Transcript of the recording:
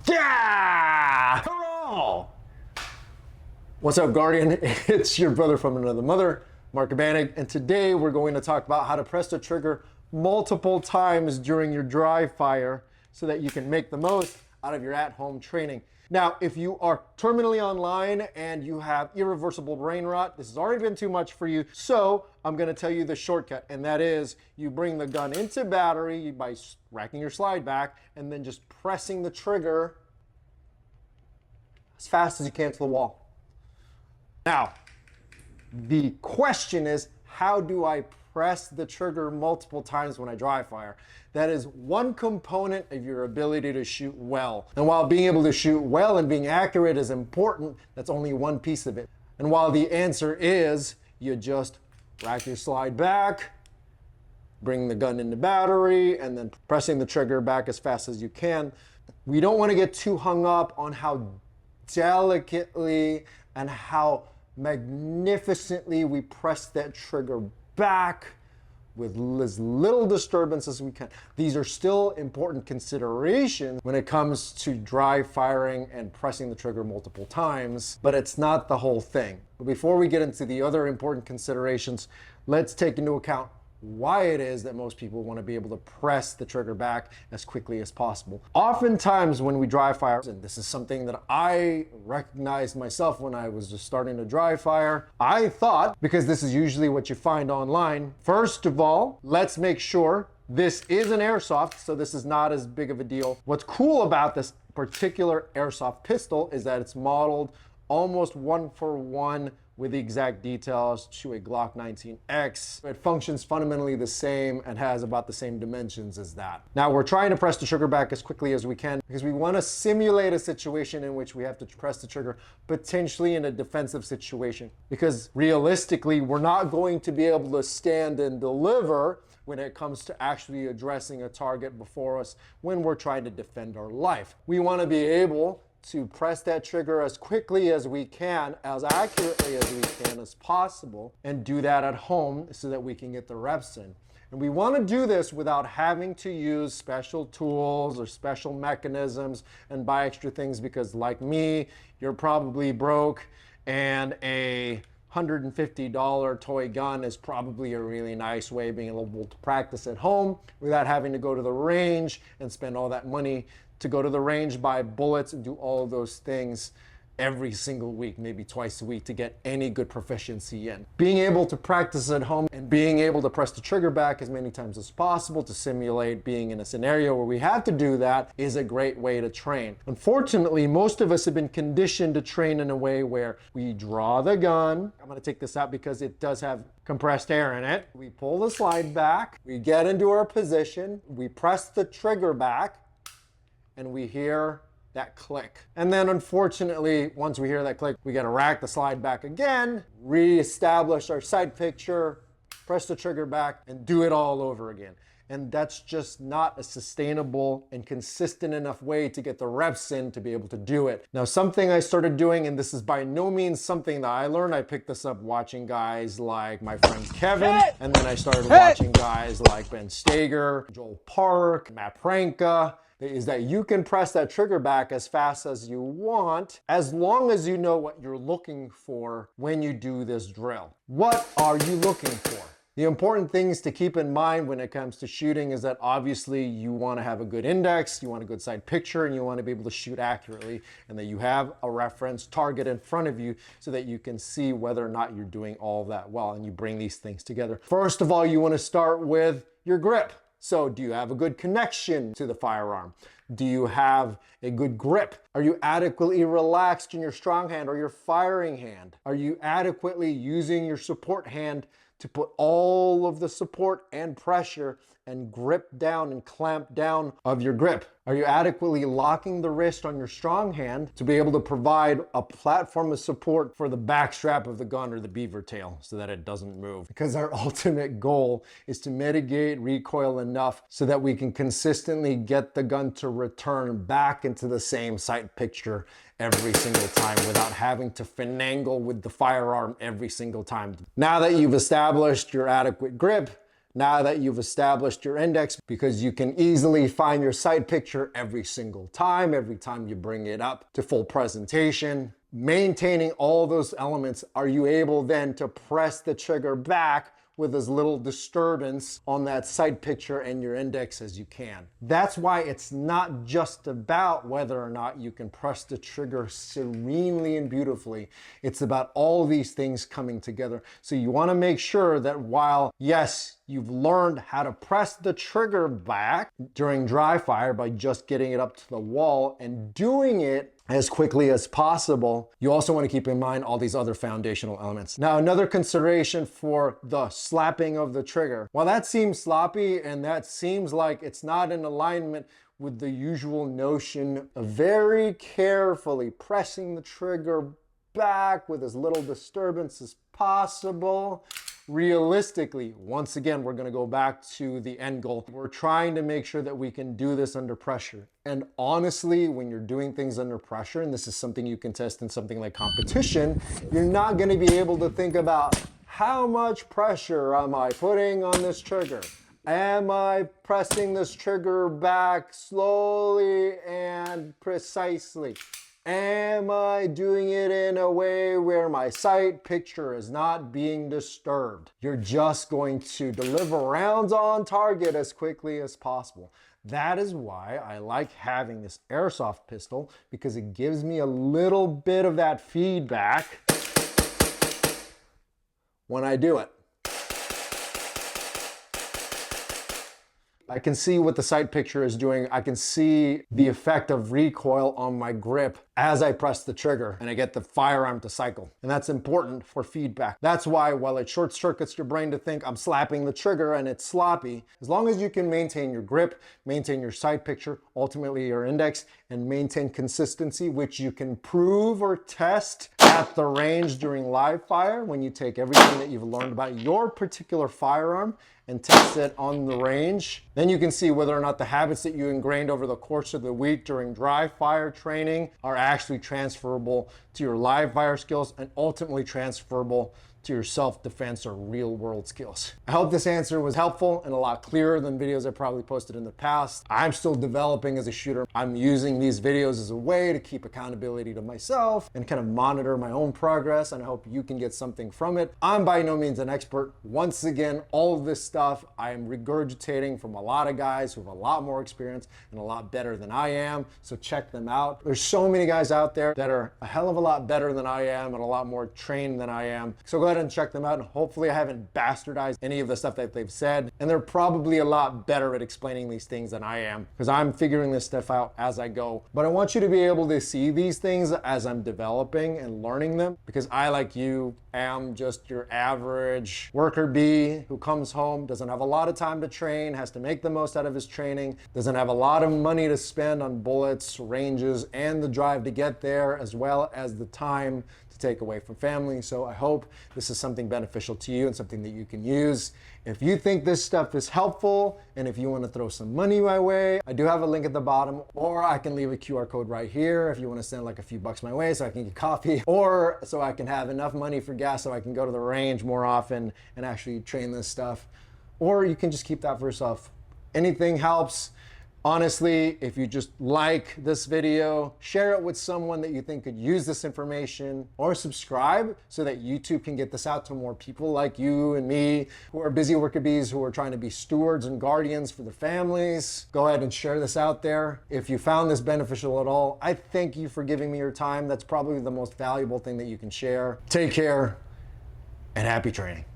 Yeah! Hurrah! What's up, Guardian? It's your brother from another mother, Mark Abanik, and today we're going to talk about how to press the trigger multiple times during your dry fire so that you can make the most out of your at-home training. Now, if you are terminally online and you have irreversible brain rot, this has already been too much for you, so I'm going to tell you the shortcut, and that is you bring the gun into battery by racking your slide back and then just pressing the trigger as fast as you can to the wall. Now, the question is, how do I press the trigger multiple times when I dry fire? That is one component of your ability to shoot well. And while being able to shoot well and being accurate is important, that's only one piece of it. And while the answer is you just rack your slide back, bring the gun into battery, and then pressing the trigger back as fast as you can, we don't want to get too hung up on how delicately and how magnificently we press that trigger back with as little disturbance as we can. These are still important considerations when it comes to dry firing and pressing the trigger multiple times, but it's not the whole thing. But before we get into the other important considerations, let's take into account why it is that most people want to be able to press the trigger back as quickly as possible. Oftentimes when we dry fire, and this is something that I recognized myself when I was just starting to dry fire, I thought, because this is usually what you find online, first of all, let's make sure this is an airsoft, so this is not as big of a deal. What's cool about this particular airsoft pistol is that it's modeled almost one for one with the exact details to a Glock 19X. It functions fundamentally the same and has about the same dimensions as that. Now we're trying to press the trigger back as quickly as we can because we want to simulate a situation in which we have to press the trigger potentially in a defensive situation, because realistically we're not going to be able to stand and deliver when it comes to actually addressing a target before us when we're trying to defend our life. We want to be able to press that trigger as quickly as we can, as accurately as we can as possible, and do that at home so that we can get the reps in. And we want to do this without having to use special tools or special mechanisms and buy extra things, because like me, you're probably broke and a $150 toy gun is probably a really nice way of being able to practice at home without having to go to the range and spend all that money to go to the range, buy bullets, and do all of those things every single week, maybe twice a week, to get any good proficiency in. Being able to practice at home and being able to press the trigger back as many times as possible to simulate being in a scenario where we have to do that is a great way to train. Unfortunately, most of us have been conditioned to train in a way where we draw the gun. I'm going to take this out because it does have compressed air in it. We pull the slide back, we get into our position, we press the trigger back, and we hear that click. And then unfortunately, once we hear that click, we gotta rack the slide back again, reestablish our sight picture, press the trigger back, and do it all over again. And that's just not a sustainable and consistent enough way to get the reps in to be able to do it. Now, something I started doing, and this is by no means something that I learned, I picked this up watching guys like my friend Kevin, and then I started watching guys like Ben Stager, Joel Park, Matt Pranka, is that you can press that trigger back as fast as you want, as long as you know what you're looking for when you do this drill. What are you looking for? The important things to keep in mind when it comes to shooting is that obviously you want to have a good index, you want a good sight picture, and you want to be able to shoot accurately, and that you have a reference target in front of you so that you can see whether or not you're doing all of that well, and you bring these things together. First of all, you want to start with your grip. So do you have a good connection to the firearm? Do you have a good grip? Are you adequately relaxed in your strong hand or your firing hand? Are you adequately using your support hand to put all of the support and pressure and grip down and clamp down of your grip? Are you adequately locking the wrist on your strong hand to be able to provide a platform of support for the back strap of the gun or the beaver tail so that it doesn't move? Because our ultimate goal is to mitigate recoil enough so that we can consistently get the gun to return back into the same sight picture every single time without having to finagle with the firearm every single time. Now that you've established your adequate grip, now that you've established your index, because you can easily find your sight picture every single time, every time you bring it up to full presentation. Maintaining all those elements, are you able then to press the trigger back with as little disturbance on that sight picture and your index as you can? That's why it's not just about whether or not you can press the trigger serenely and beautifully. It's about all these things coming together. So you want to make sure that while, yes, you've learned how to press the trigger back during dry fire by just getting it up to the wall and doing it as quickly as possible, you also want to keep in mind all these other foundational elements. Now, another consideration for the slapping of the trigger. While that seems sloppy and that seems like it's not in alignment with the usual notion of very carefully pressing the trigger back with as little disturbance as possible, realistically, once again, we're going to go back to the end goal. We're trying to make sure that we can do this under pressure. And honestly, when you're doing things under pressure, and this is something you can test in something like competition, you're not going to be able to think about how much pressure am I putting on this trigger? Am I pressing this trigger back slowly and precisely? Am I doing it in a way where my sight picture is not being disturbed? You're just going to deliver rounds on target as quickly as possible. That is why I like having this airsoft pistol, because it gives me a little bit of that feedback when I do it. I can see what the sight picture is doing. I can see the effect of recoil on my grip as I press the trigger and I get the firearm to cycle. And that's important for feedback. That's why while it short circuits your brain to think I'm slapping the trigger and it's sloppy, as long as you can maintain your grip, maintain your sight picture, ultimately your index, and maintain consistency, which you can prove or test at the range during live fire when you take everything that you've learned about your particular firearm and test it on the range. Then you can see whether or not the habits that you ingrained over the course of the week during dry fire training are actually transferable to your live fire skills and ultimately transferable to your self-defense or real world skills. I hope this answer was helpful and a lot clearer than videos I probably posted in the past. I'm still developing as a shooter. I'm using these videos as a way to keep accountability to myself and kind of monitor my own progress, and I hope you can get something from it. I'm by no means an expert. Once again, all of this stuff I am regurgitating from a lot of guys who have a lot more experience and a lot better than I am, so check them out. There's so many guys out there that are a hell of a lot better than I am and a lot more trained than I am. So go ahead and check them out, and hopefully I haven't bastardized any of the stuff that they've said, and they're probably a lot better at explaining these things than I am, because I'm figuring this stuff out as I go. But I want you to be able to see these things as I'm developing and learning them, because I, like you, am just your average worker bee who comes home, doesn't have a lot of time to train, has to make the most out of his training, doesn't have a lot of money to spend on bullets, ranges, and the drive to get there, as well as the time to take away from family. So I hope this is something beneficial to you and something that you can use. If you think this stuff is helpful, and if you want to throw some money my way, I do have a link at the bottom, or I can leave a QR code right here if you want to send like a few bucks my way so I can get coffee, or so I can have enough money for gas so I can go to the range more often and actually train this stuff. Or you can just keep that for yourself. Anything helps. Honestly, if you just like this video, share it with someone that you think could use this information, or subscribe so that YouTube can get this out to more people like you and me who are busy worker bees, who are trying to be stewards and guardians for their families. Go ahead and share this out there. If you found this beneficial at all, I thank you for giving me your time. That's probably the most valuable thing that you can share. Take care and happy training.